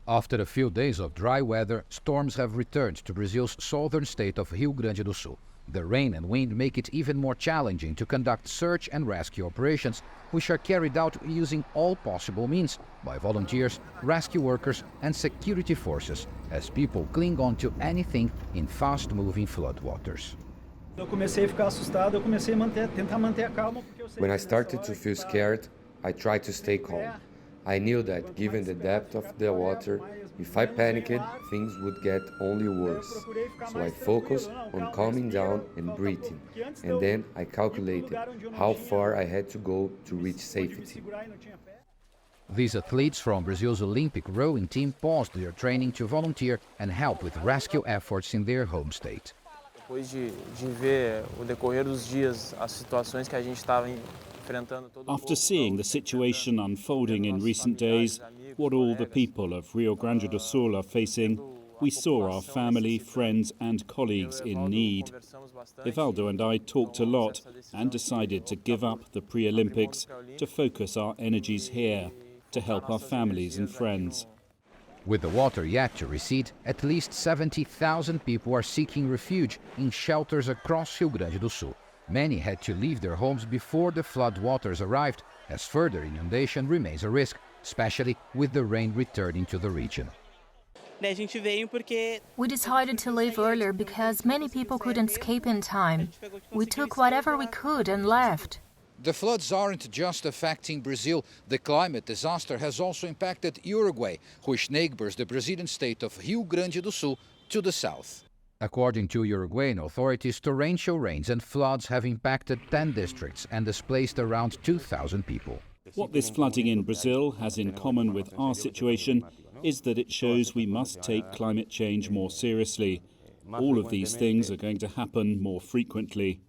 After a few days of dry weather, storms have returned to Brazil's southern state of Rio Grande do Sul. The rain and wind make it even more challenging to conduct search and rescue operations, which are carried out using all possible means by volunteers, rescue workers and security forces, as people cling on to anything in fast-moving floodwaters. When I started to feel scared, I tried to stay calm. I knew that, given the depth of the water, if I panicked, things would get only worse. So I focused on calming down and breathing, and then I calculated how far I had to go to reach safety. These athletes from Brazil's Olympic rowing team paused their training to volunteer and help with rescue efforts in their home state. Depois de ver o decorrer dos dias as situações que a gente estava After seeing the situation unfolding in recent days, what all the people of Rio Grande do Sul are facing, we saw our family, friends and colleagues in need. Evaldo and I talked a lot and decided to give up the pre-Olympics to focus our energies here, to help our families and friends. With the water yet to recede, at least 70,000 people are seeking refuge in shelters across Rio Grande do Sul. Many had to leave their homes before the flood waters arrived, as further inundation remains a risk, especially with the rain returning to the region. We decided to leave earlier because many people couldn't escape in time. We took whatever we could and left. The floods aren't just affecting Brazil. The climate disaster has also impacted Uruguay, which neighbors the Brazilian state of Rio Grande do Sul to the south. According to Uruguayan authorities, torrential rains and floods have impacted 10 districts and displaced around 2,000 people. What this flooding in Brazil has in common with our situation is that it shows we must take climate change more seriously. All of these things are going to happen more frequently.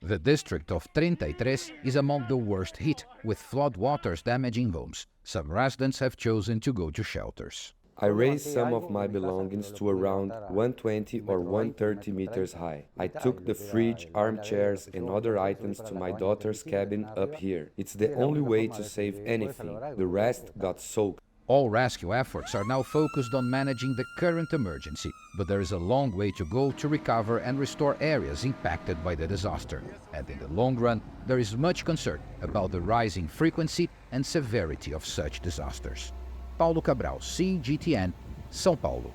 The district of 33 is among the worst hit, with flood waters damaging homes. Some residents have chosen to go to shelters. I raised some of my belongings to around 120 or 130 meters high. I took the fridge, armchairs and other items to my daughter's cabin up here. It's the only way to save anything. The rest got soaked. All rescue efforts are now focused on managing the current emergency, but there is a long way to go to recover and restore areas impacted by the disaster. And in the long run, there is much concern about the rising frequency and severity of such disasters. Paulo Cabral, CGTN, São Paulo.